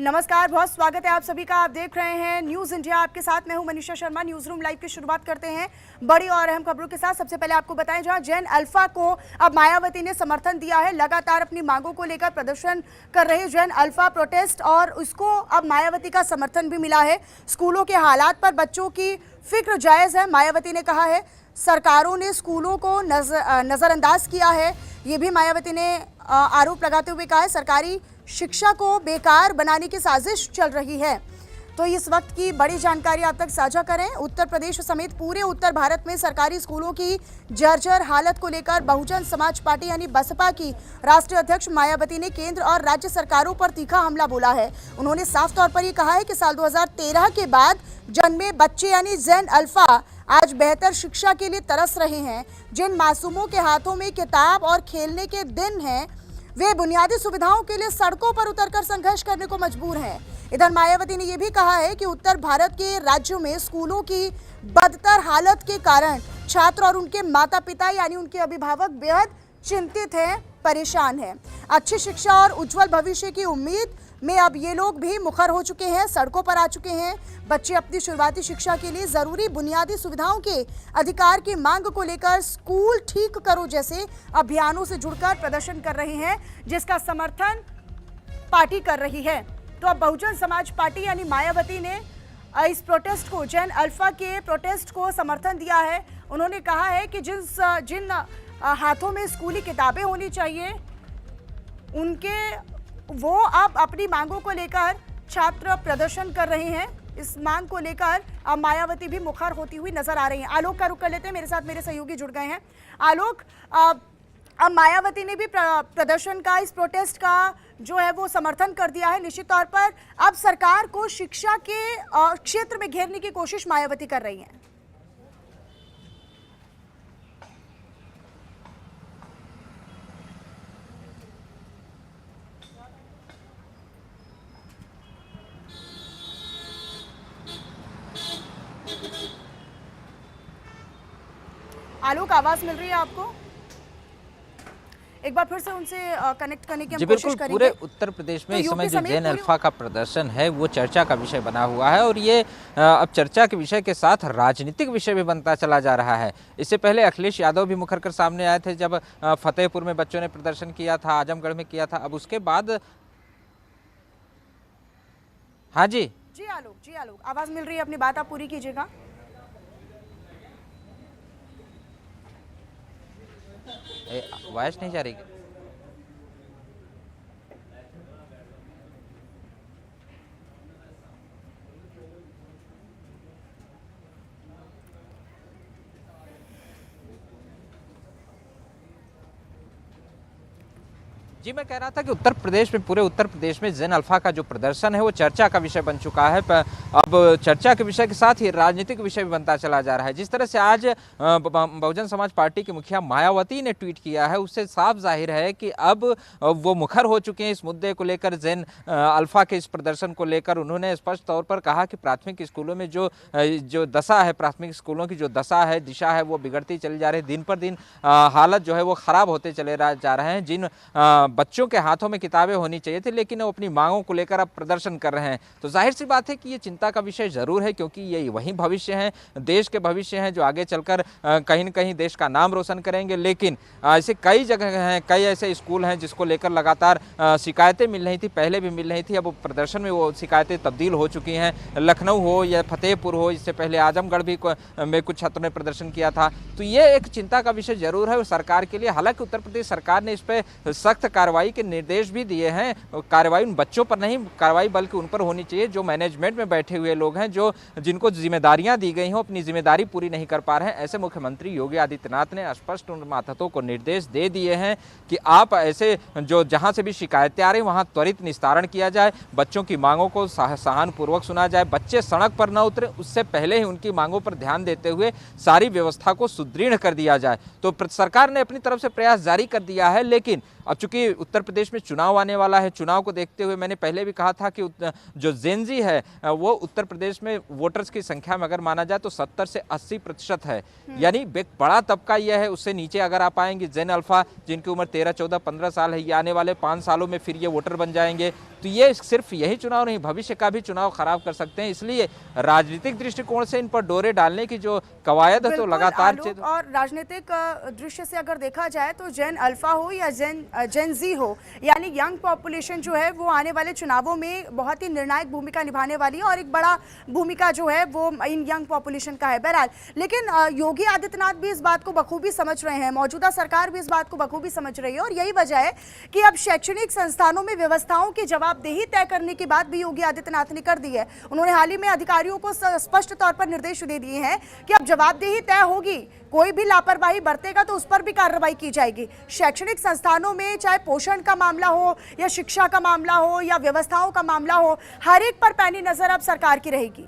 नमस्कार, बहुत स्वागत है आप सभी का। आप देख रहे हैं न्यूज इंडिया, आपके साथ मैं हूं Manisha Sharma. News room live की शुरुआत करते हैं बड़ी और अहम खबरों के साथ। सबसे पहले आपको बताएं, जहां जैन अल्फा को अब मायावती ने समर्थन दिया है। लगातार अपनी मांगों को लेकर प्रदर्शन कर रहे जैन अल्फा प्रोटेस्ट और उसको अब मायावती का समर्थन भी मिला है। स्कूलों के हालात पर बच्चों की फिक्र जायज है, मायावती ने कहा है। सरकारों ने स्कूलों को नजरअंदाज किया है, ये भी मायावती ने आरोप लगाते हुए कहा है। सरकारी शिक्षा को बेकार बनाने की साजिश चल रही है। तो इस वक्त की बड़ी जानकारी आप तक साझा करें। उत्तर प्रदेश समेत पूरे उत्तर भारत में सरकारी स्कूलों की जर्जर हालत को लेकर बहुजन समाज पार्टी यानी बसपा की राष्ट्रीय अध्यक्ष मायावती ने केंद्र और राज्य सरकारों पर तीखा हमला बोला है। उन्होंने साफ तौर पर यह कहा है कि साल 2013 के बाद जन्मे बच्चे यानी जैन अल्फा आज बेहतर शिक्षा के लिए तरस रहे हैं। जिन मासूमों के हाथों में किताब और खेलने के दिन हैं, वे बुनियादी सुविधाओं के लिए सड़कों पर उतरकर संघर्ष करने को मजबूर हैं। इधर मायावती ने यह भी कहा है कि उत्तर भारत के राज्यों में स्कूलों की बदतर हालत के कारण छात्र और उनके माता पिता यानी उनके अभिभावक बेहद चिंतित हैं, परेशान हैं। अच्छी शिक्षा और उज्जवल भविष्य की उम्मीद में अब ये लोग भी मुखर हो चुके हैं, सड़कों पर आ चुके हैं। बच्चे अपनी शुरुआती शिक्षा के लिए जरूरी बुनियादी सुविधाओं के अधिकार की मांग को लेकर स्कूल ठीक करो जैसे अभियानों से जुड़कर प्रदर्शन कर रहे हैं, जिसका समर्थन पार्टी कर रही है। तो अब बहुजन समाज पार्टी यानी मायावती ने इस प्रोटेस्ट को, जैन अल्फा के प्रोटेस्ट को समर्थन दिया है। उन्होंने कहा है कि जिन हाथों में स्कूली किताबें होनी चाहिए, वो अब अपनी मांगों को लेकर छात्र प्रदर्शन कर रहे हैं। इस मांग को लेकर अब मायावती भी मुखर होती हुई नजर आ रही हैं। आलोक का रुख कर लेते हैं, मेरे साथ मेरे सहयोगी जुड़ गए हैं। आलोक, अब मायावती ने भी प्रदर्शन का, इस प्रोटेस्ट का जो है वो समर्थन कर दिया है। निश्चित तौर पर अब सरकार को शिक्षा के क्षेत्र में घेरने की कोशिश मायावती कर रही है। आलोक, आवाज मिल रही है आपको? एक बार फिर से उनसे कनेक्ट करने की हम कोशिश करेंगे। पूरे उत्तर प्रदेश में इस समय जो जैन अल्फा का प्रदर्शन है वो चर्चा का विषय बना हुआ है और ये अब चर्चा के विषय के साथ राजनीतिक विषय भी बनता चला जा रहा है। इससे पहले अखिलेश यादव भी मुखर कर सामने आए थे जब फतेहपुर में बच्चों ने प्रदर्शन किया था, आजमगढ़ में किया था। अब उसके बाद हाँ जी आलोक, आवाज मिल रही है, अपनी बात आप पूरी कीजिएगा। वॉइस नहीं जा रही। जी, मैं कह रहा था कि उत्तर प्रदेश में, पूरे उत्तर प्रदेश में जैन अल्फा का जो प्रदर्शन है वो चर्चा का विषय बन चुका है। अब चर्चा के विषय के साथ ही राजनीतिक विषय भी बनता चला जा रहा है। जिस तरह से आज बहुजन समाज पार्टी की मुखिया मायावती ने ट्वीट किया है, उससे साफ जाहिर है कि अब वो मुखर हो चुके हैं इस मुद्दे को लेकर। जैन अल्फा के इस प्रदर्शन को लेकर उन्होंने स्पष्ट तौर पर कहा कि प्राथमिक स्कूलों में जो दशा है, प्राथमिक स्कूलों की जो दशा है, दिशा है, वो बिगड़ती चली जा रही है। दिन पर दिन हालत जो है वो खराब होते चले जा रहे हैं। जिन बच्चों के हाथों में किताबें होनी चाहिए थी, लेकिन वो अपनी मांगों को लेकर अब प्रदर्शन कर रहे हैं। तो जाहिर सी बात है कि ये चिंता का विषय जरूर है, क्योंकि ये वही भविष्य है, देश के भविष्य हैं जो आगे चलकर कहीं न कहीं देश का नाम रोशन करेंगे। लेकिन ऐसे कई जगह हैं, कई ऐसे स्कूल हैं जिसको लेकर लगातार शिकायतें मिल रही थी, पहले भी मिल रही थी। अब प्रदर्शन में वो शिकायतें तब्दील हो चुकी हैं। लखनऊ हो या फतेहपुर हो, इससे पहले आजमगढ़ भी में कुछ छात्रों ने प्रदर्शन किया था। तो ये एक चिंता का विषय जरूर है सरकार के लिए। हालांकि उत्तर प्रदेश सरकार ने इस पर सख्त कार्रवाई के निर्देश भी दिए हैं। कार्रवाई उन बच्चों पर नहीं, कार्रवाई बल्कि उन पर होनी चाहिए जो मैनेजमेंट में बैठे हुए लोग हैं, जिनको जिम्मेदारियां दी गई हों, अपनी जिम्मेदारी पूरी नहीं कर पा रहे हैं। ऐसे मुख्यमंत्री योगी आदित्यनाथ ने स्पष्ट उन मातहतों को निर्देश दे दिए हैं कि आप ऐसे जहां से भी शिकायतें आ रही वहां त्वरित निस्तारण किया जाए, बच्चों की मांगों को सहानुभूतिपूर्वक सुना जाए, बच्चे सड़क पर न उतरे उससे पहले ही उनकी मांगों पर ध्यान देते हुए सारी व्यवस्था को सुदृढ़ कर दिया जाए। तो सरकार ने अपनी तरफ से प्रयास जारी कर दिया है। लेकिन अब चूंकि उत्तर प्रदेश में चुनाव आने वाला है, चुनाव को देखते हुए मैंने पहले भी कहा था कि जो जेनजी है वो उत्तर प्रदेश में वोटर्स की संख्या में अगर माना जाए तो 70 से 80% है। यानी एक बड़ा तबका यह है। उससे नीचे अगर आप आएंगे जैन अल्फा, जिनकी उम्र 13, 14, 15 साल है, ये आने वाले 5 सालों में फिर ये वोटर बन जाएंगे। तो ये सिर्फ यही चुनाव नहीं, भविष्य का भी चुनाव खराब कर सकते हैं। इसलिए राजनीतिक दृष्टिकोण से इन पर डोरे डालने की जो कवायद है तो लगातार और राजनीतिक दृश्य से अगर देखा जाए तो जेन अल्फा हो या जेन जी हो, यानी यंग पॉपुलेशन जो है वो आने वाले चुनावों में बहुत ही निर्णायक भूमिका निभाने वाली है और एक बड़ा भूमिका जो है वो इन यंग पॉपुलेशन का है। बहरहाल, लेकिन योगी आदित्यनाथ भी इस बात को बखूबी समझ रहे हैं, मौजूदा सरकार भी इस बात को बखूबी समझ रही है और यही वजह है कि अब शैक्षणिक संस्थानों में व्यवस्थाओं की जवाबदेही तय करने की बात भी योगी आदित्यनाथ ने कर दी है। उन्होंने हाल ही में अधिकारियों को स्पष्ट तौर पर निर्देश दे दिए हैं कि अब जवाबदेही तय होगी, कोई भी लापरवाही बरतेगा तो उस पर भी कार्रवाई की जाएगी। शैक्षणिक संस्थानों में चाहे पोषण का मामला हो या शिक्षा का मामला हो या व्यवस्थाओं का मामला हो, हर एक पर पैनी नजर अब सरकार की रहेगी।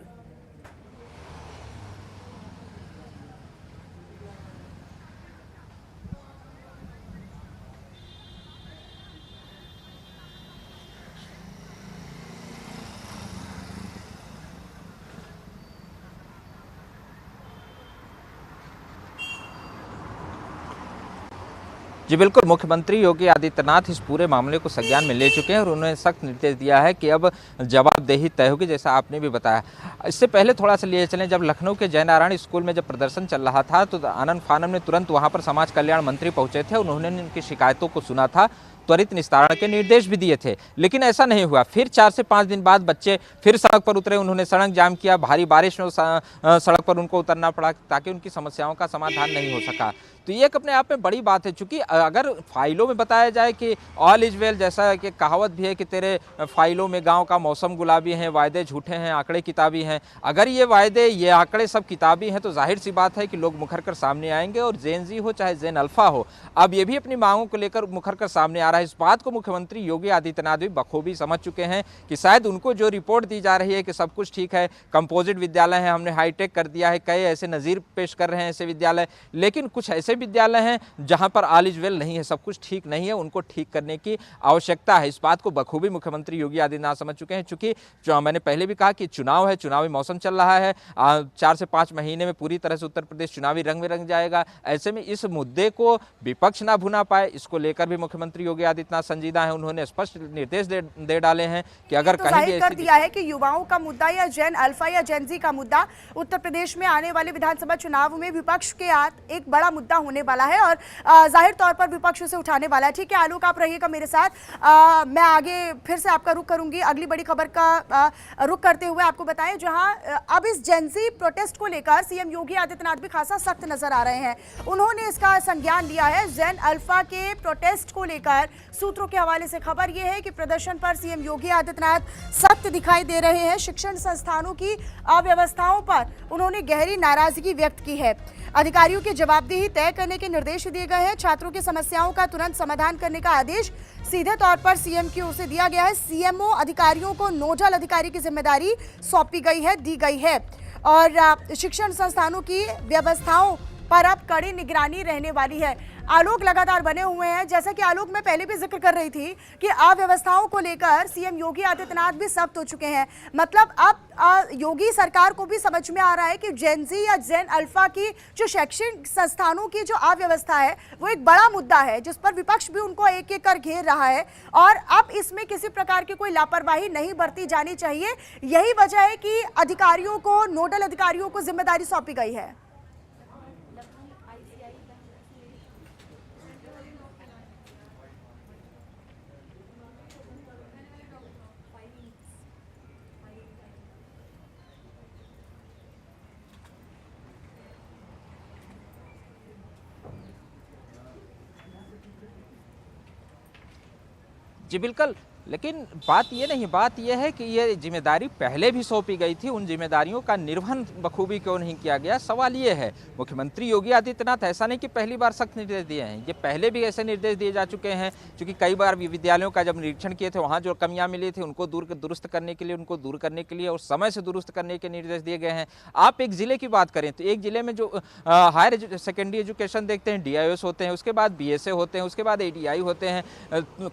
जी बिल्कुल, मुख्यमंत्री योगी आदित्यनाथ इस पूरे मामले को संज्ञान में ले चुके हैं और उन्होंने सख्त निर्देश दिया है कि अब जवाबदेही तय होगी, जैसा आपने भी बताया। इससे पहले थोड़ा सा लिए चलें, जब लखनऊ के जय नारायण स्कूल में जब प्रदर्शन चल रहा था तो आनंद फानम ने तुरंत वहां पर समाज कल्याण मंत्री पहुंचे थे, उन्होंने उनकी शिकायतों को सुना था, त्वरित निस्तारण के निर्देश भी दिए थे, लेकिन ऐसा नहीं हुआ। फिर 4 से 5 दिन बाद बच्चे फिर सड़क पर उतरे, उन्होंने सड़क जाम किया, भारी बारिश में सड़क पर उनको उतरना पड़ा ताकि उनकी समस्याओं का समाधान नहीं हो सका। तो ये एक अपने आप में बड़ी बात है, चूंकि अगर फाइलों में बताया जाए कि ऑल इज वेल, जैसा कि कहावत भी है कि तेरे फाइलों में गांव का मौसम गुलाबी है, वायदे झूठे हैं, आंकड़े किताबी हैं, अगर ये वायदे ये आंकड़े सब किताबी हैं तो जाहिर सी बात है कि लोग मुखर कर सामने आएंगे और जेन जी हो चाहे जेन अल्फा हो, अब ये भी अपनी मांगों को लेकर मुखर कर सामने आ रहा है। इस बात को मुख्यमंत्री योगी आदित्यनाथ भी बखूबी समझ चुके हैं कि शायद उनको जो रिपोर्ट दी जा रही है कि सब कुछ ठीक है, कंपोजिट विद्यालय है, हमने हाईटेक कर दिया है, कई ऐसे नज़ीर पेश कर रहे हैं ऐसे विद्यालय, लेकिन कुछ ऐसे विद्यालय हैं जहां पर ऑल इज वेल नहीं है, सब कुछ ठीक नहीं है, उनको ठीक करने की आवश्यकता है। इस बात को बखूबी मुख्यमंत्री योगी आदित्यनाथ समझ चुके हैं। चूंकि मैंने पहले भी कहा कि चुनाव है, चुनावी मौसम चल रहा है, 4 से 5 महीने में पूरी तरह से उत्तर प्रदेश चुनावी रंग में रंग जाएगा। ऐसे में इस मुद्दे को विपक्ष ना भुना पाए, इसको लेकर भी मुख्यमंत्री योगी आदित्यनाथ संजीदा है। उन्होंने स्पष्ट निर्देश दे डाले हैं कि अगर तो कहीं भी कर दिया है कि युवाओं का मुद्दा या जेन अल्फा या जेन जी का मुद्दा उत्तर प्रदेश में आने वाले विधानसभा चुनाव में विपक्ष के हाथ एक बड़ा मुद्दा होने वाला है और जाहिर तौर पर विपक्ष उसे उठाने वाला है। ठीक है आलोक, आप रहिएगा मेरे साथ, मैं आगे फिर से आपका रुख करूंगी। अगली बड़ी खबर का रुख करते हुए आपको बताएं, जहां अब इस जेंजी प्रोटेस्ट को लेकर सीएम योगी आदित्यनाथ भी खासा सख्त नजर आ रहे हैं। उन्होंने इसका संज्ञान लिया है। जेन अल्फा के प्रोटेस्ट को लेकर सूत्रों के हवाले से खबर यह है कि प्रदर्शन पर सीएम योगी आदित्यनाथ सख्त दिखाई दे रहे हैं। शिक्षण संस्थानों की अव्यवस्थाओं पर उन्होंने गहरी नाराजगी व्यक्त की है। अधिकारियों की जवाबदेही तय करने के निर्देश दिए गए हैं। छात्रों की समस्याओं का तुरंत समाधान करने का आदेश सीधे तौर पर सीएम की ओर से दिया गया है। सीएमओ अधिकारियों को नोडल अधिकारी की जिम्मेदारी सौंपी दी गई है और शिक्षण संस्थानों की व्यवस्थाओं पर अब कड़ी निगरानी रहने वाली है। आलोक लगातार बने हुए हैं, जैसा कि आलोक मैं पहले भी जिक्र कर रही थी कि अव्यवस्थाओं को लेकर सीएम योगी आदित्यनाथ भी सख्त हो चुके हैं। मतलब अब योगी सरकार को भी समझ में आ रहा है कि जेन जी या जेन अल्फा की जो शैक्षणिक संस्थानों की जो अव्यवस्था है वो एक बड़ा मुद्दा है, जिस पर विपक्ष भी उनको एक एक कर घेर रहा है और अब इसमें किसी प्रकार की कोई लापरवाही नहीं बरती जानी चाहिए। यही वजह है कि अधिकारियों को, नोडल अधिकारियों को जिम्मेदारी सौंपी गई है। जी बिल्कुल, लेकिन बात ये नहीं, बात ये है कि ये जिम्मेदारी पहले भी सौंपी गई थी, उन जिम्मेदारियों का निर्वहन बखूबी क्यों नहीं किया गया। सवाल ये है, मुख्यमंत्री योगी आदित्यनाथ ऐसा नहीं कि पहली बार सख्त निर्देश दिए हैं, ये पहले भी ऐसे निर्देश दिए जा चुके हैं। क्योंकि कई बार विद्यालयों का जब निरीक्षण किए थे, वहाँ जो कमियाँ मिली थी उनको दुरुस्त करने के लिए, उनको दूर करने के लिए और समय से दुरुस्त करने के निर्देश दिए गए हैं। आप एक ज़िले की बात करें तो एक ज़िले में जो हायर सेकेंडरी एजुकेशन देखते हैं, DIOs होते हैं, उसके बाद BSA होते हैं, उसके बाद ADI होते हैं,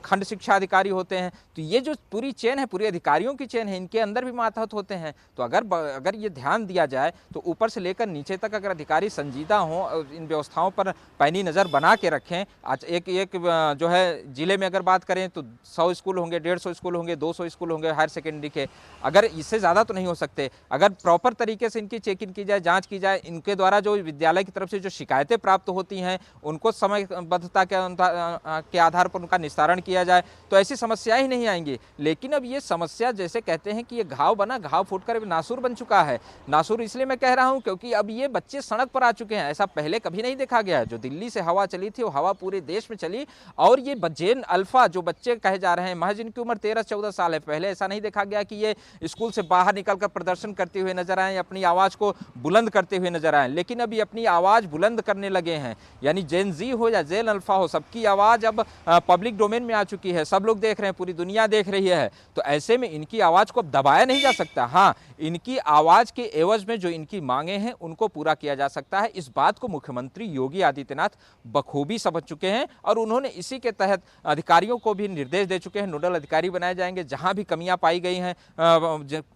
खंड शिक्षा अधिकारी होते हैं। तो ये जो पूरी चेन है, पूरी अधिकारियों की चेन है, इनके अंदर भी मातहत होते हैं। तो अगर ये ध्यान दिया जाए तो ऊपर से लेकर नीचे तक अगर अधिकारी संजीदा हों, इन व्यवस्थाओं पर पैनी नज़र बना के रखें। आज एक जो है जिले में अगर बात करें तो 100 स्कूल होंगे, 150 स्कूल होंगे, 200 स्कूल होंगे हायर सेकेंडरी के, अगर इससे ज़्यादा तो नहीं हो सकते। अगर प्रॉपर तरीके से इनकी चेकिंग की जाए, जांच की जाए, इनके द्वारा जो विद्यालय की तरफ से जो शिकायतें प्राप्त होती हैं उनको समयबद्धता के आधार पर उनका निस्तारण किया जाए तो ऐसी समस्याएं ही नहीं आएंगी। लेकिन अब ये समस्या, जैसे कहते हैं कि ये घाव बना, घाव फूटकर अब नासूर बन चुका है। नासूर इसलिए मैं कह रहा हूं क्योंकि अब ये बच्चे सड़क पर आ चुके हैं। ऐसा पहले कभी नहीं देखा गया है। जो दिल्ली से हवा चली थी वो हवा पूरे देश में चली, और ये जेन अल्फा जो बच्चे कहे जा रहे हैं, महज इनकी उम्र 13-14 साल है, पहले ऐसा नहीं देखा गया कि ये स्कूल से बाहर निकलकर प्रदर्शन करते हुए नजर आए, अपनी आवाज को बुलंद करते हुए नजर आए। लेकिन अभी अपनी आवाज बुलंद करने लगे हैं, यानी जेन जी हो या जेन अल्फा हो, सबकी आवाज अब पब्लिक डोमेन में आ चुकी है। सब लोग देख रहे हैं, पूरी दुनिया देख रही है। तो ऐसे में इनकी आवाज को अब दबाया नहीं जा सकता। हाँ, इनकी आवाज के एवज में जो इनकी मांगे हैं उनको पूरा किया जा सकता है। इस बात को मुख्यमंत्री योगी आदित्यनाथ बखूबी समझ चुके हैं और उन्होंने इसी के तहत अधिकारियों को भी निर्देश दे चुके हैं। नोडल अधिकारी बनाए जाएंगे, जहां भी कमियां पाई गई हैं,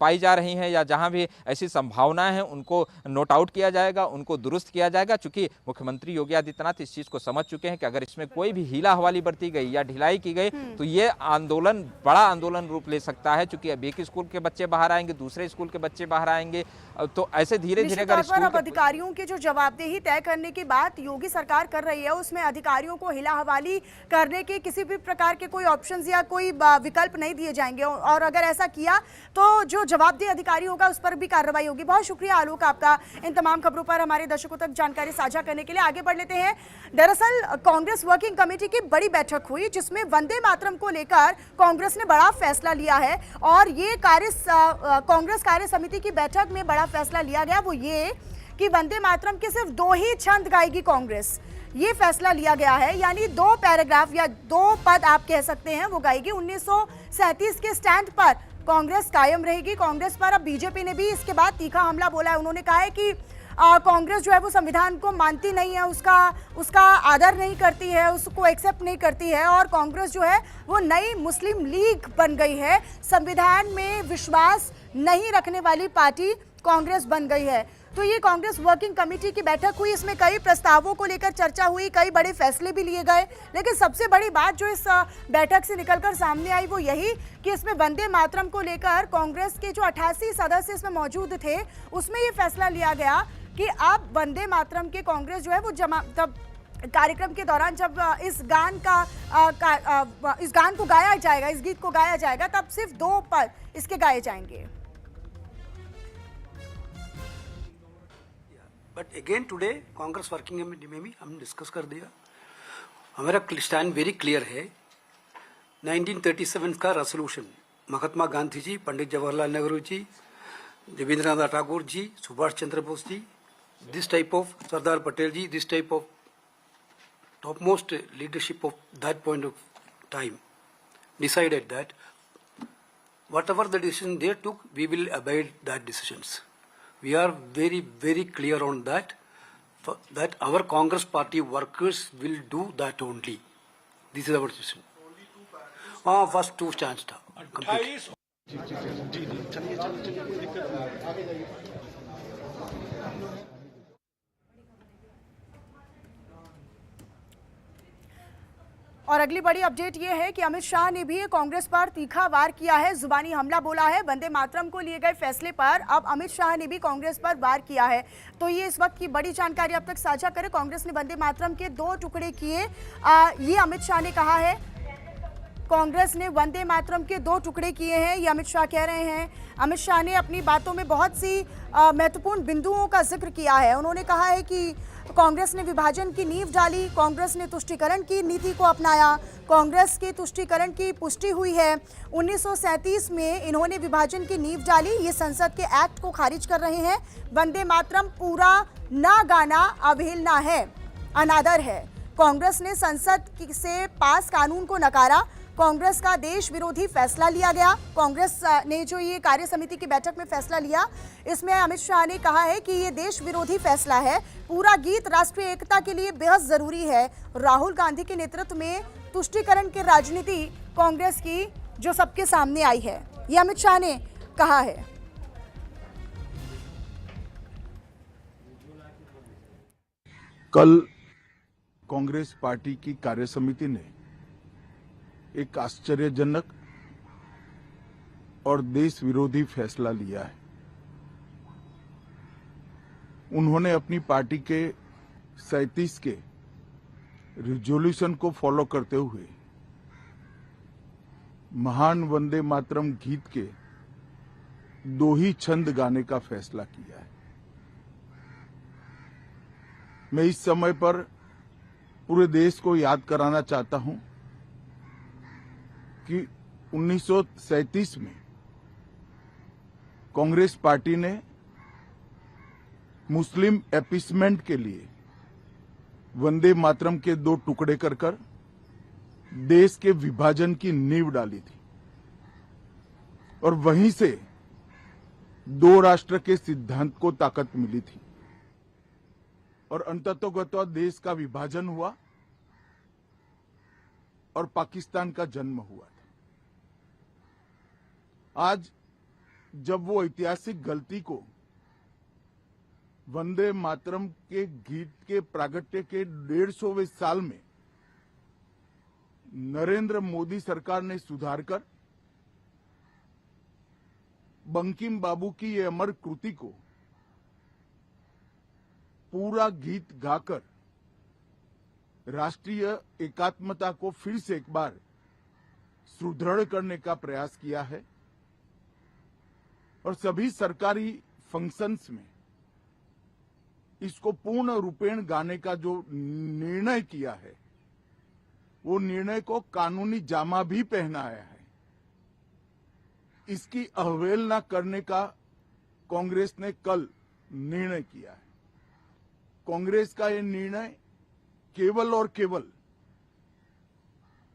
पाई जा रही हैं, या जहां भी ऐसी संभावनाएं हैं उनको नोट आउट किया जाएगा, उनको दुरुस्त किया जाएगा। चूंकि मुख्यमंत्री योगी आदित्यनाथ इस चीज को समझ चुके हैं कि अगर इसमें कोई भी हीला हवाली बरती गई या ढिलाई की गई तो ये आंदोलन, बड़ा आंदोलन रूप ले सकता है। चूंकि अब एक स्कूल के बच्चे बाहर आएंगे, दूसरे स्कूल के बच्चे बाहर आएंगे, तो ऐसे धीरे धीरे अगर स्कूल अब अधिकारियों की जो जवाबदेही तय करने की बात योगी सरकार कर रही है, उसमें अधिकारियों को हिला हवाली करने के किसी भी प्रकार के कोई ऑप्शंस या कोई विकल्प नहीं दिए जाएंगे, और अगर ऐसा किया तो जो जवाबदेह अधिकारी होगा उस पर भी कार्रवाई होगी। बहुत शुक्रिया आलोक आपका इन तमाम खबरों पर हमारे दर्शकों तक जानकारी साझा करने के लिए। आगे बढ़ लेते हैं। दरअसल कांग्रेस वर्किंग कमेटी की बड़ी बैठक हुई जिसमें वंदे मातरम को लेकर कांग्रेस ने बड़ा फैसला लिया है, और ये कांग्रेस कार्य समिति की बैठक में बड़ा फैसला लिया गया वो ये कि वंदे मातरम के सिर्फ 2 ही छंद गाएगी कांग्रेस। ये फैसला लिया गया है, यानी 2 पैराग्राफ या 2 पद आप कह सकते हैं वो गाएगी। 1937 के स्टैंड पर कांग्रेस कायम रहेगी। कांग्रेस पर अब बीजेपी ने भी इसके बाद तीखा हमला बोला है। उन्होंने कहा है कि कांग्रेस जो है वो संविधान को मानती नहीं है, उसका आदर नहीं करती है, उसको एक्सेप्ट नहीं करती है, और कांग्रेस जो है वो नई मुस्लिम लीग बन गई है। संविधान में विश्वास नहीं रखने वाली पार्टी कांग्रेस बन गई है। तो ये कांग्रेस वर्किंग कमेटी की बैठक हुई, इसमें कई प्रस्तावों को लेकर चर्चा हुई, कई बड़े फैसले भी लिए गए। लेकिन सबसे बड़ी बात जो इस बैठक से निकलकर सामने आई वो यही कि इसमें वंदे मातरम को लेकर कांग्रेस के जो 88 सदस्य इसमें मौजूद थे उसमें ये फैसला लिया गया कि अब वंदे मातरम के कांग्रेस जो है वो तब कार्यक्रम के दौरान जब इस गान को गाया जाएगा, इस गीत को गाया जाएगा, तब सिर्फ 2 पद इसके गाए जाएंगे। But again today Congress working committee में भी हमने डिस्कस कर दिया, हमारा स्टैंड वेरी क्लियर है। 1937 का resolution Mahatma Gandhi ji, Pandit Jawaharlal Nehru ji, Rabindranath Tagore ji, Subhash Chandra Bose ji, this type of Sardar Patel ji, this type of topmost leadership of that point of time decided that whatever the decision they took, we will obey that decisions. We are very, very clear on that, that our Congress party workers will do that only. This is our decision. First 2 stands था complete. और अगली बड़ी update ये है कि अमित शाह ने भी कांग्रेस पर तीखा वार किया है, जुबानी हमला बोला है। वंदे मातरम को लिए गए फैसले पर अब अमित शाह ने भी कांग्रेस पर वार किया है। तो ये इस वक्त की बड़ी जानकारी अब तक साझा करें। कांग्रेस ने वंदे मातरम के 2 टुकड़े किए, ये अमित शाह ने कहा है। कांग्रेस ने वंदे मातरम के 2 टुकड़े किए हैं, ये अमित शाह कह रहे हैं। अमित शाह ने अपनी बातों में बहुत सी महत्वपूर्ण बिंदुओं का जिक्र किया है। उन्होंने कहा है कि कांग्रेस ने विभाजन की नींव डाली, कांग्रेस ने तुष्टीकरण की नीति को अपनाया, कांग्रेस के तुष्टीकरण की पुष्टि हुई है। 1937 में इन्होंने विभाजन की नींव डाली, ये संसद के एक्ट को खारिज कर रहे हैं। वंदे मातरम पूरा ना गाना अवहेलना है, अनादर है। कांग्रेस ने संसद से पास कानून को नकारा, कांग्रेस का देश विरोधी फैसला लिया गया। कांग्रेस ने जो ये कार्य समिति की बैठक में फैसला लिया, इसमें अमित शाह ने कहा है कि ये देश विरोधी फैसला है। पूरा गीत राष्ट्रीय एकता के लिए बेहद जरूरी है। राहुल गांधी के नेतृत्व में तुष्टीकरण की राजनीति कांग्रेस की जो सबके सामने आई है, ये अमित शाह ने कहा है। कल कांग्रेस पार्टी की कार्यसमिति ने एक आश्चर्यजनक और देश विरोधी फैसला लिया है। उन्होंने अपनी पार्टी के 37 के रिजोल्यूशन को फॉलो करते हुए महान वंदे मातरम गीत के 2 ही छंद गाने का फैसला किया है। मैं इस समय पर पूरे देश को याद कराना चाहता हूं कि 1937 में कांग्रेस पार्टी ने मुस्लिम अपीसमेंट के लिए वंदे मातरम के 2 टुकड़े कर देश के विभाजन की नींव डाली थी और वहीं से 2 राष्ट्र के सिद्धांत को ताकत मिली थी और अंततोगत्वा देश का विभाजन हुआ और पाकिस्तान का जन्म हुआ था। आज जब वो ऐतिहासिक गलती को वंदे मातरम के गीत के प्रागट्य के 150वें साल में नरेंद्र मोदी सरकार ने सुधार कर बंकिम बाबू की ये अमर कृति को पूरा गीत गाकर राष्ट्रीय एकात्मता को फिर से एक बार सुदृढ़ करने का प्रयास किया है और सभी सरकारी फंक्शंस में इसको पूर्ण रूपेण गाने का जो निर्णय किया है, वो निर्णय को कानूनी जामा भी पहनाया है। इसकी अवहेलना करने का कांग्रेस ने कल निर्णय किया है। कांग्रेस का ये निर्णय केवल और केवल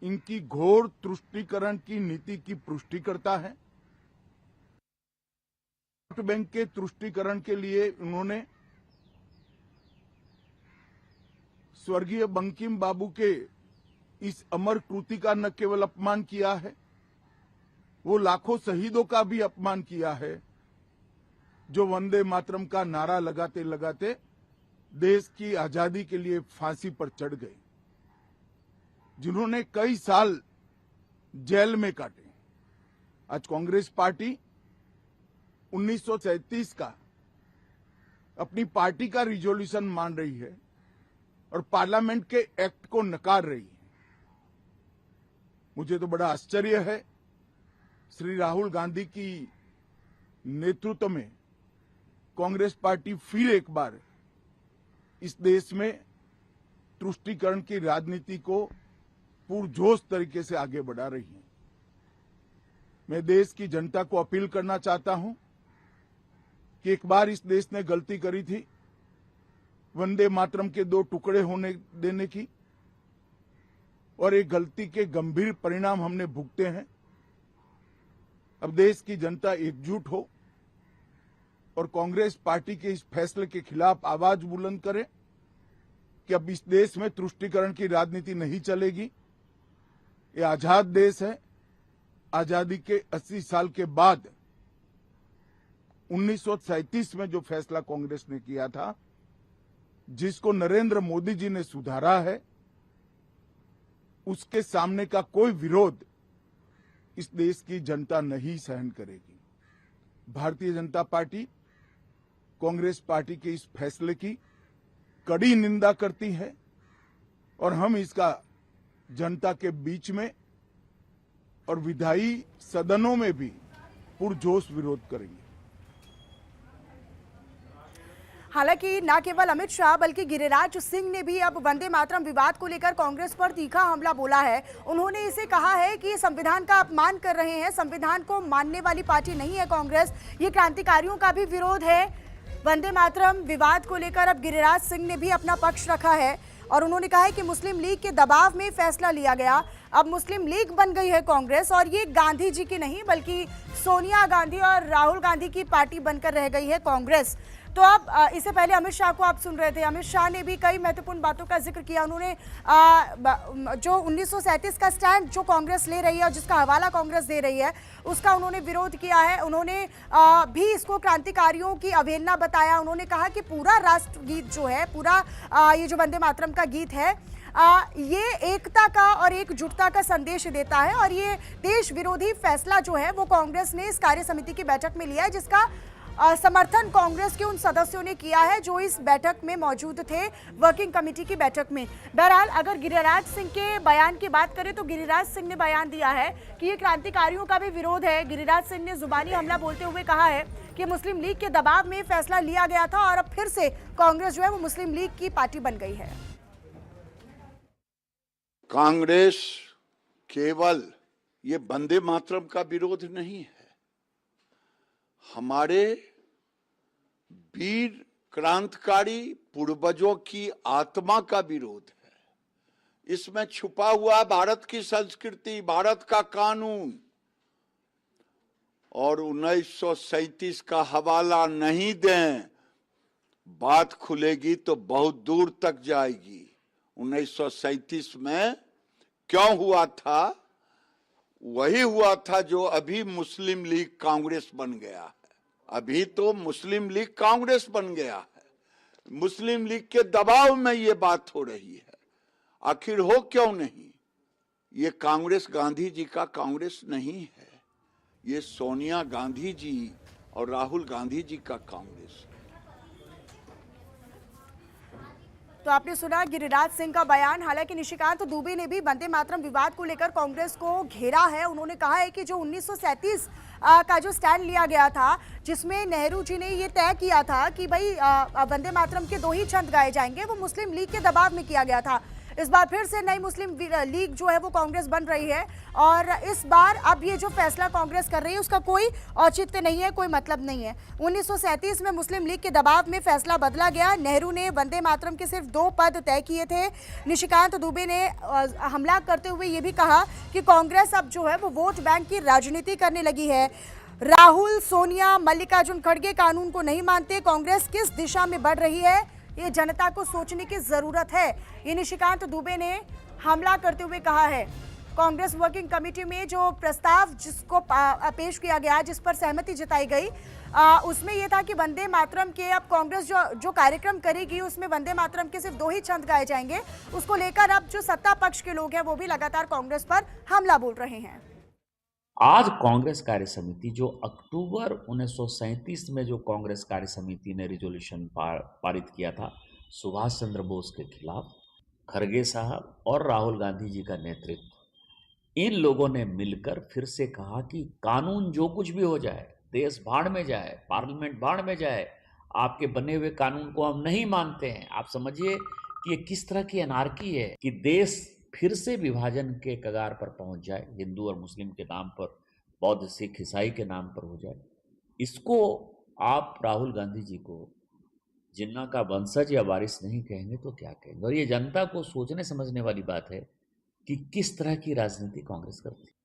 इनकी घोर तुष्टीकरण की नीति की पुष्टि करता है। वोट बैंक के तुष्टीकरण के लिए उन्होंने स्वर्गीय बंकिम बाबू के इस अमर कृति का न केवल अपमान किया है, वो लाखों शहीदों का भी अपमान किया है जो वंदे मातरम का नारा लगाते लगाते देश की आजादी के लिए फांसी पर चढ़ गए, जिन्होंने कई साल जेल में काटे। आज कांग्रेस पार्टी 1937 का अपनी पार्टी का रिजोल्यूशन मान रही है और पार्लियामेंट के एक्ट को नकार रही है। मुझे तो बड़ा आश्चर्य है, श्री राहुल गांधी की नेतृत्व में कांग्रेस पार्टी फिर एक बार इस देश में तुष्टीकरण की राजनीति को पुरजोश तरीके से आगे बढ़ा रही है। मैं देश की जनता को अपील करना चाहता हूं कि एक बार इस देश ने गलती करी थी वंदे मातरम के 2 टुकड़े होने देने की, और एक गलती के गंभीर परिणाम हमने भुगते हैं। अब देश की जनता एकजुट हो और कांग्रेस पार्टी के इस फैसले के खिलाफ आवाज बुलंद करे कि अब इस देश में तुष्टीकरण की राजनीति नहीं चलेगी। ये आजाद देश है। आजादी के 80 साल के बाद 1937 में जो फैसला कांग्रेस ने किया था, जिसको नरेंद्र मोदी जी ने सुधारा है, उसके सामने का कोई विरोध इस देश की जनता नहीं सहन करेगी। भारतीय जनता पार्टी कांग्रेस पार्टी के इस फैसले की कड़ी निंदा करती है और हम इसका जनता के बीच में और विधायी सदनों में भी पुरजोश विरोध करेंगे। हालांकि न केवल अमित शाह बल्कि गिरिराज सिंह ने भी अब वंदे मातरम विवाद को लेकर कांग्रेस पर तीखा हमला बोला है। उन्होंने इसे कहा है कि संविधान का अपमान कर रहे हैं, संविधान को मानने वाली पार्टी नहीं है कांग्रेस, ये क्रांतिकारियों का भी विरोध है। वंदे मातरम विवाद को लेकर अब गिरिराज सिंह ने भी अपना पक्ष रखा है और उन्होंने कहा है कि मुस्लिम लीग के दबाव में फैसला लिया गया। अब मुस्लिम लीग बन गई है कांग्रेस और ये गांधी जी की नहीं बल्कि सोनिया गांधी और राहुल गांधी की पार्टी बनकर रह गई है कांग्रेस। तो अब इससे पहले अमित शाह को आप सुन रहे थे। अमित शाह ने भी कई महत्वपूर्ण बातों का जिक्र किया। उन्होंने जो 1937 का स्टैंड जो कांग्रेस ले रही है और जिसका हवाला कांग्रेस दे रही है, उसका उन्होंने विरोध किया है। उन्होंने भी इसको क्रांतिकारियों की अवहेलना बताया। उन्होंने कहा कि पूरा राष्ट्रगीत जो है, पूरा ये जो वंदे मातरम का गीत है, ये एकता का और एकजुटता का संदेश देता है और ये देश विरोधी फैसला जो है वो कांग्रेस ने इस कार्य समिति की बैठक में लिया है, जिसका समर्थन कांग्रेस के उन सदस्यों ने किया है जो इस बैठक में मौजूद थे, वर्किंग कमेटी की बैठक में। बहरहाल अगर गिरिराज सिंह के बयान की बात करें तो गिरिराज सिंह ने बयान दिया है कि ये क्रांतिकारियों का भी विरोध है। गिरिराज सिंह ने जुबानी हमला बोलते हुए कहा है कि मुस्लिम लीग के दबाव में फैसला लिया गया था और अब फिर से कांग्रेस जो है वो मुस्लिम लीग की पार्टी बन गई है। कांग्रेस केवल ये वंदे मातरम का विरोध नहीं है, हमारे वीर क्रांतिकारी पूर्वजों की आत्मा का विरोध है। इसमें छुपा हुआ भारत की संस्कृति, भारत का कानून, और 1937 का हवाला नहीं दें, बात खुलेगी तो बहुत दूर तक जाएगी। 1937 में क्यों हुआ था? वही हुआ था जो अभी मुस्लिम लीग कांग्रेस बन गया है। अभी तो मुस्लिम लीग कांग्रेस बन गया है। मुस्लिम लीग के दबाव में ये बात हो रही है। आखिर हो क्यों नहीं? ये कांग्रेस गांधी जी का कांग्रेस नहीं है, ये सोनिया गांधी जी और राहुल गांधी जी का कांग्रेस है। तो आपने सुना गिरिराज सिंह का बयान। हालांकि निशिकांत दुबे ने भी वंदे मातरम विवाद को लेकर कांग्रेस को घेरा है। उन्होंने कहा है कि जो 1937 का जो स्टैंड लिया गया था, जिसमें नेहरू जी ने ये तय किया था कि भाई वंदे मातरम के 2 ही छंद गाए जाएंगे, वो मुस्लिम लीग के दबाव में किया गया था। इस बार फिर से नई मुस्लिम लीग जो है वो कांग्रेस बन रही है और इस बार अब ये जो फैसला कांग्रेस कर रही है उसका कोई औचित्य नहीं है, कोई मतलब नहीं है। 1937 में मुस्लिम लीग के दबाव में फैसला बदला गया। नेहरू ने वंदे मातरम के सिर्फ 2 पद तय किए थे। निशिकांत दुबे ने हमला करते हुए ये भी कहा कि कांग्रेस अब जो है वो वोट बैंक की राजनीति करने लगी है। राहुल, सोनिया, मल्लिकार्जुन खड़गे कानून को नहीं मानते। कांग्रेस किस दिशा में बढ़ रही है, ये जनता को सोचने की जरूरत है, ये निशिकांत दुबे ने हमला करते हुए कहा है। कांग्रेस वर्किंग कमेटी में जो प्रस्ताव जिसको पेश किया गया, जिस पर सहमति जताई गई, उसमें यह था कि वंदे मातरम के अब कांग्रेस जो कार्यक्रम करेगी उसमें वंदे मातरम के सिर्फ 2 ही छंद गाए जाएंगे। उसको लेकर अब जो सत्ता पक्ष के लोग हैं वो भी लगातार कांग्रेस पर हमला बोल रहे हैं। आज कांग्रेस कार्य समिति जो अक्टूबर 1937 में जो कांग्रेस कार्य समिति ने रिजोल्यूशन पारित किया था सुभाष चंद्र बोस के खिलाफ, खड़गे साहब और राहुल गांधी जी का नेतृत्व, इन लोगों ने मिलकर फिर से कहा कि कानून जो कुछ भी हो जाए, देश भाड़ में जाए, पार्लियामेंट भाड़ में जाए, आपके बने हुए कानून को हम नहीं मानते हैं। आप समझिए कि ये किस तरह की अनार्की है कि देश फिर से विभाजन के कगार पर पहुंच जाए, हिंदू और मुस्लिम के नाम पर, बौद्ध सिख ईसाई के नाम पर हो जाए। इसको आप राहुल गांधी जी को जिन्ना का वंशज या वारिस नहीं कहेंगे तो क्या कहेंगे? और ये जनता को सोचने समझने वाली बात है कि किस तरह की राजनीति कांग्रेस करती है।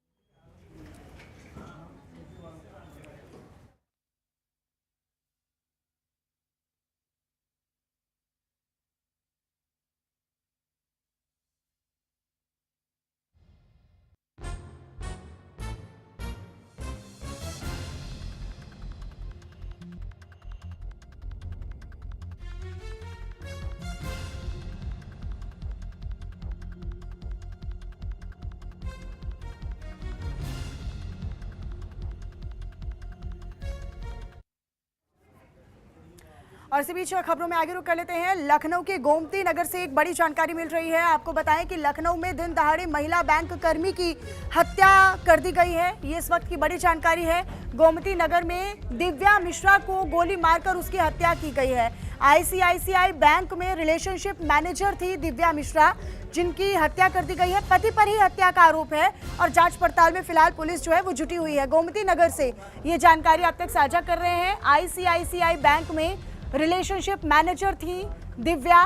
और इसी बीच खबरों में आगे रुक कर लेते हैं। लखनऊ के गोमती नगर से एक बड़ी जानकारी मिल रही है। आपको बताएं कि लखनऊ में दिन दहाड़े महिला बैंक कर्मी की हत्या कर दी गई है। ये इस वक्त की बड़ी जानकारी है। गोमती नगर में दिव्या मिश्रा को गोली मारकर उसकी हत्या की गई है। आईसीआईसीआई बैंक में रिलेशनशिप मैनेजर थी दिव्या मिश्रा, जिनकी हत्या कर दी गई है। पति पर ही हत्या का आरोप है और जांच पड़ताल में फिलहाल पुलिस जो है वो जुटी हुई है। गोमती नगर से ये जानकारी आप तक साझा कर रहे हैं। आईसीआईसीआई बैंक में रिलेशनशिप मैनेजर थी दिव्या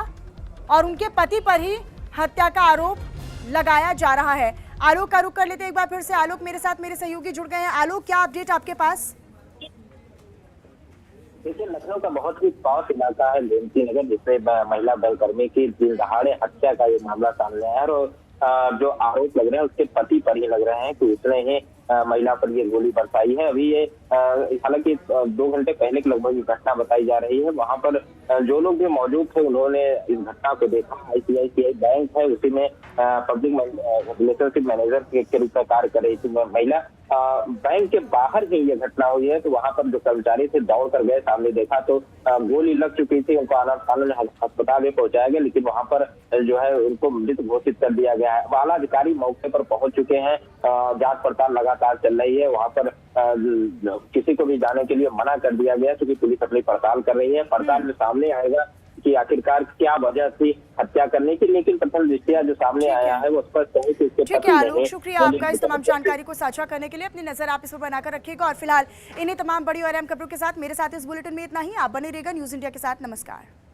और उनके पति पर ही हत्या का आरोप लगाया जा रहा है। आलोक का रुख कर लेते हैं एक बार फिर से। आलोक मेरे साथ मेरे सहयोगी जुड़ गए हैं। आलोक, क्या अपडेट आपके पास? देखिए, लखनऊ का बहुत ही पॉश इलाका है गोमती नगर, जिसमें महिला बैंककर्मी की दिल दहाड़े हत्या का ये मामला सामने आया है। और जो आरोप लग रहे हैं उसके पति पर ही लग रहे हैं कि उसने ही महिला पर ये गोली बरसाई है। अभी ये हालांकि 2 घंटे पहले की लगभग ये घटना बताई जा रही है। वहां पर जो लोग भी मौजूद थे उन्होंने इस घटना को देखा। ICICI बैंक है, उसी में पब्लिक रिलेशनशिप मैनेजर के रूप में कार्य कर रही थी महिला। बैंक के बाहर ही ये घटना हुई है, तो वहां पर जो कर्मचारी थे दौड़ कर गए, सामने देखा तो गोली लग चुकी थी। उनको आनंद अस्पताल में पहुंचाया गया, लेकिन वहां पर जो है उनको मृत घोषित कर दिया गया है। आला अधिकारी मौके पर पहुंच चुके हैं, जांच पड़ताल लगातार चल रही है। वहां पर किसी को भी जाने के लिए मना कर दिया गया, क्योंकि पुलिस अपनी पड़ताल कर रही है। पड़ताल में सामने आएगा कि आखिरकार क्या वजह थी हत्या करने की, लेकिन प्रथम दृष्टया जो सामने आया है वो स्पष्ट है कि उसके ठीक है आलोक, शुक्रिया आपका इस तमाम जानकारी को साझा करने के लिए। अपनी नजर आप इस पर बनाकर रखिएगा। और फिलहाल इन्हीं तमाम बड़ी और अहम खबरों के साथ मेरे साथ इस बुलेटिन में इतना ही। आप बने रहिएगा न्यूज इंडिया के साथ। नमस्कार।